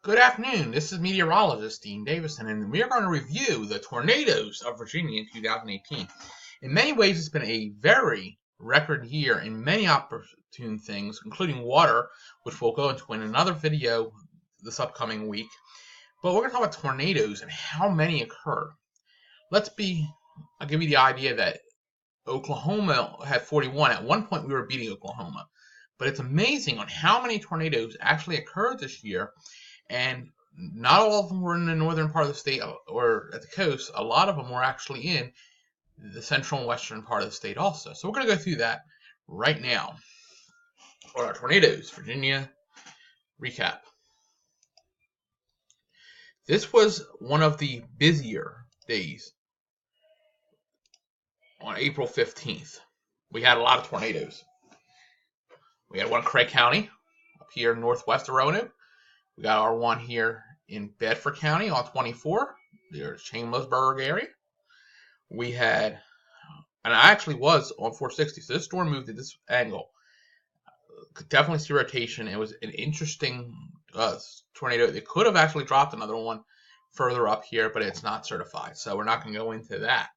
Good afternoon. This is meteorologist Dean Davison, and we are going to review the tornadoes of Virginia in 2018. In many ways, it's been a very record year in many opportune things, including water, which we'll go into in another video this upcoming week. But we're going to talk about tornadoes and how many occurred. I'll give you the idea that Oklahoma had 41. At one point, we were beating Oklahoma. But it's amazing on how many tornadoes actually occurred this year. And not all of them were in the northern part of the state or at the coast. A lot of them were actually in the central and western part of the state also. So we're going to go through that right now. For our tornadoes, Virginia recap. This was one of the busier days on April 15th. We had a lot of tornadoes. We had one in Craig County up here northwest of Roanoke. We got our one here in Bedford County on 24, there's Chambersburg area. We had, and I actually was on 460, so this storm moved at this angle. Could definitely see rotation. It was an interesting tornado. It could have actually dropped another one further up here, but it's not certified, so we're not going to go into that.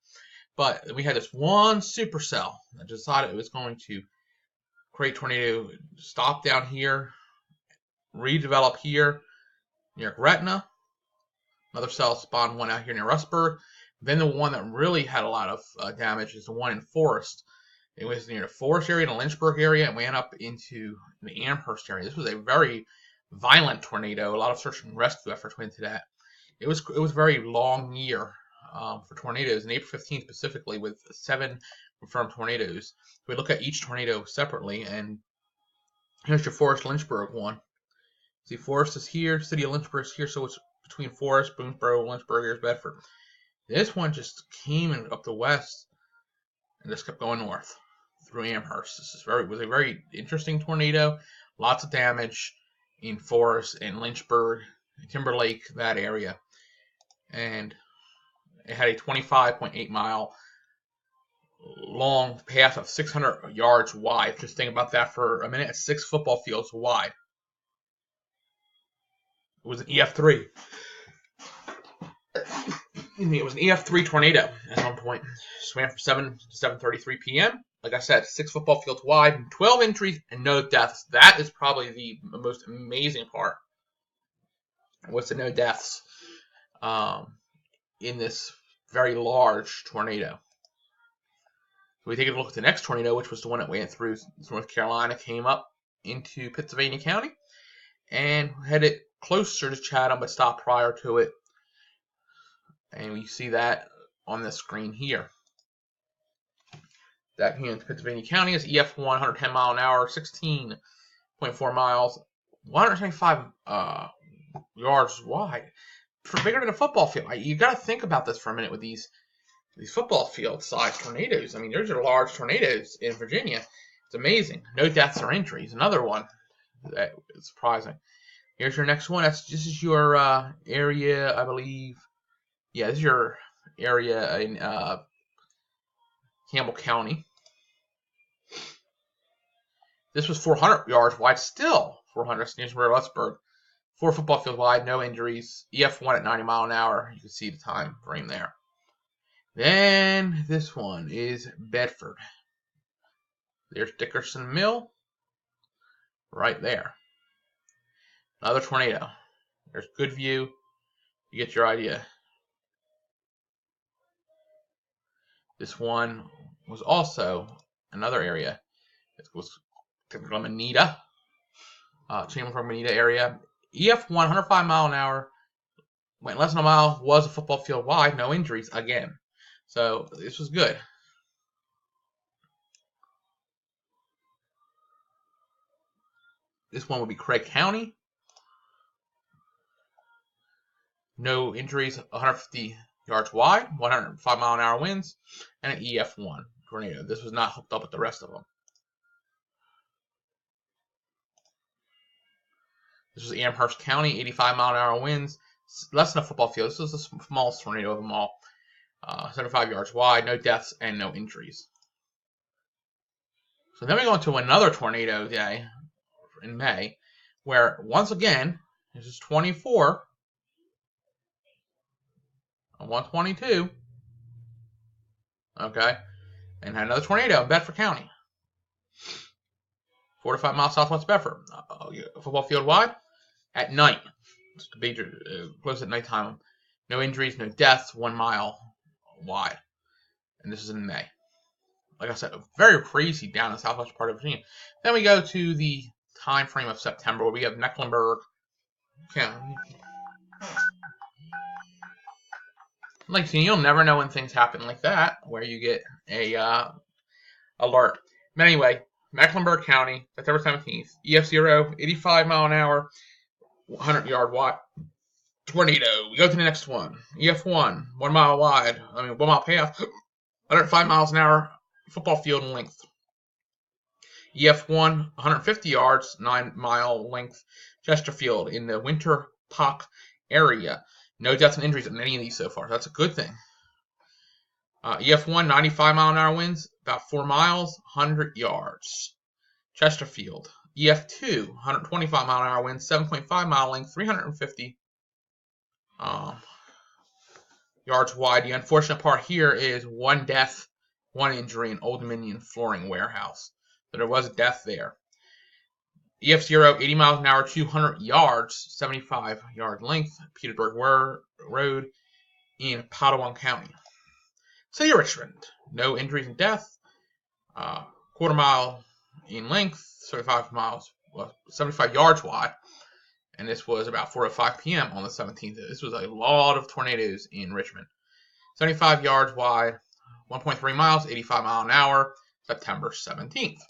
But we had this one supercell that decided it was going to create tornado, stop down here, redevelop here near Gretna. Another cell spawned one out here near Rustburg. Then the one that really had a lot of damage is the one in Forest. It was near the Forest area, the Lynchburg area, and went up into the Amherst area. This was a very violent tornado. A lot of search and rescue efforts went into that. It was a very long year for tornadoes, and April 15th specifically with 7 confirmed tornadoes. We look at each tornado separately, and here's your Forest Lynchburg one. See, Forest is here, City of Lynchburg is here, so it's between Forest, Boonesboro, Lynchburg, here's Bedford. This one just came up the west and just kept going north through Amherst. This was a very interesting tornado. Lots of damage in Forest and Lynchburg, Timberlake, that area. And it had a 25.8 mile long path of 600 yards wide. Just think about that for a minute. It's 6 football fields wide. It was an EF3. It was an EF3 tornado at one point. Swam from 7 to 7:33 p.m. Like I said, 6 football fields wide, 12 injuries, and no deaths. That is probably the most amazing part. Was the no deaths in this very large tornado. So we take a look at the next tornado, which was the one that went through North Carolina, came up into Pittsylvania County, and headed closer to Chatham, but stopped prior to it. And we see that on the screen here. That here in Pennsylvania County is EF1, 110 mile an hour, 16.4 miles, 125 yards wide. For bigger than a football field. You got to think about this for a minute with these football field size tornadoes. I mean, there's your large tornadoes in Virginia. It's amazing. No deaths or injuries. Another one that is surprising. Here's your next one. This is your area, I believe. Yeah, this is your area in Campbell County. This was 400 yards wide, still 400 near Rustburg. 4 football fields wide, no injuries. EF1 at 90 mile an hour. You can see the time frame there. Then this one is Bedford. There's Dickerson Mill. Right there. Another tornado. There's good view. You get your idea. This one was also another area. It was Manita. Chambersburg, Manita area. EF1, 105 mile an hour. Went less than a mile. Was a football field wide. No injuries again. So this was good. This one would be Craig County. No injuries, 150 yards wide, 105 mile an hour winds, and an EF1 tornado. This was not hooked up with the rest of them. This was Amherst County, 85 mile an hour winds, less than a football field. This was the smallest tornado of them all. 75 yards wide, no deaths, and no injuries. So then we go into another tornado day in May, where once again, This is 24 on 122. Okay. And had another tornado in Bedford County. 4 to 5 miles southwest Bedford. Football field wide at night. It's major, close at nighttime. No injuries, no deaths, 1 mile wide. And this is in May. Like I said, very crazy down in the southwest part of Virginia. Then we go to the time frame of September where we have Mecklenburg County. Like, you'll never know when things happen like that, where you get a alert. But anyway, Mecklenburg County, September 17th, EF0, 85 mile an hour, 100-yard wide tornado. We go to the next one. EF1, 1 mile wide, 1 mile path, 105 miles an hour, football field in length. EF1, 150 yards, 9-mile length, Chesterfield in the Winter Pock area. No deaths and injuries in any of these so far. That's a good thing. EF1, 95 mile an hour winds, about 4 miles, 100 yards. Chesterfield. EF2, 125 mile an hour winds, 7.5 mile length, 350 yards wide. The unfortunate part here is 1 death, 1 injury in Old Dominion Flooring Warehouse. So there was a death there. EF0, 80 miles an hour, 200 yards, 75-yard length, Petersburg Road in Pottawattamie County. City of Richmond, no injuries and death, quarter mile in length, 75 yards wide, and this was about 4 to 5 p.m. on the 17th. This was a lot of tornadoes in Richmond. 75 yards wide, 1.3 miles, 85 mile an hour, September 17th.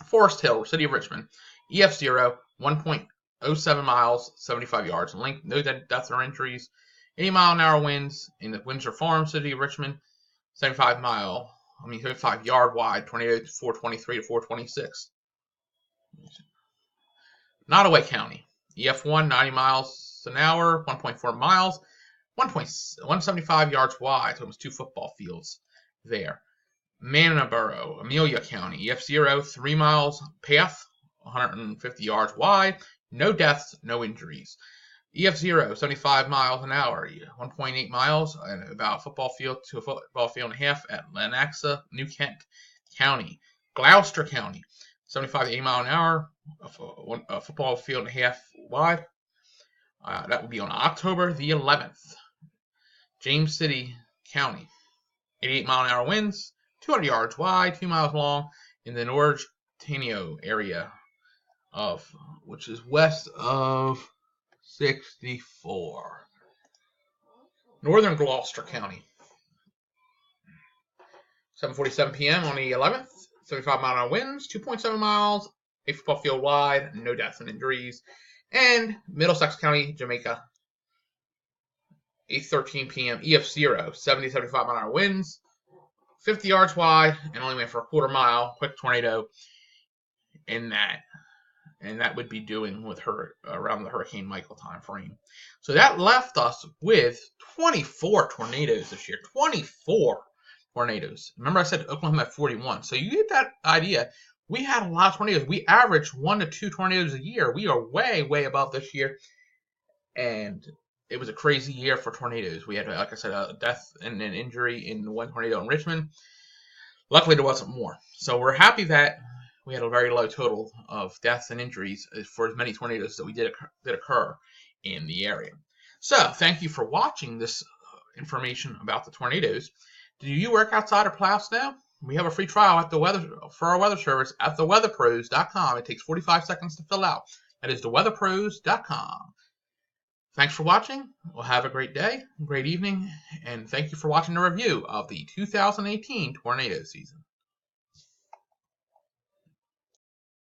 Forest Hill, City of Richmond, EF0, 1.07 miles, 75 yards in length, no deaths or injuries, 80 mile an hour winds in the Windsor Farm, City of Richmond, 75 yard wide, tornado 423 to 426. Nottoway County, EF1, 90 miles an hour, 1.4 miles, 175 yards wide, so almost 2 football fields there. Manaboro, Amelia County, EF0, 3 miles path, 150 yards wide, no deaths, no injuries. EF0, 75 miles an hour, 1.8 miles, and about a football field to a football field and a half at Lenaxa, New Kent County. Gloucester County, 75 to 80 mile an hour, a football field and a half wide. That will be on October the 11th. James City County, 88 mile an hour winds, 200 yards wide, 2 miles long, in the Norristown area which is west of 64. Northern Gloucester County. 7:47 p.m. on the 11th. 75 mile an hour winds, 2.7 miles, a football field wide, no deaths and injuries. And Middlesex County, Jamaica. 8:13 p.m. EF0, 70 to 75 mile an hour winds, 50 yards wide, and only went for a quarter mile. Quick tornado in that. And that would be doing with her around the Hurricane Michael time frame. So that left us with 24 tornadoes this year. 24 tornadoes. Remember I said Oklahoma had 41. So you get that idea. We had a lot of tornadoes. We averaged 1 to 2 tornadoes a year. We are way, way above this year. And it was a crazy year for tornadoes. We had, like I said, a death and an injury in 1 tornado in Richmond. Luckily, there wasn't more. So we're happy that we had a very low total of deaths and injuries for as many tornadoes that we did occur in the area. So, thank you for watching this information about the tornadoes. Do you work outside or plow snow? We have a free trial for our weather service at theweatherpros.com. It takes 45 seconds to fill out. That is theweatherpros.com. Thanks for watching. Well, have a great day, great evening, and thank you for watching the review of the 2018 tornado season.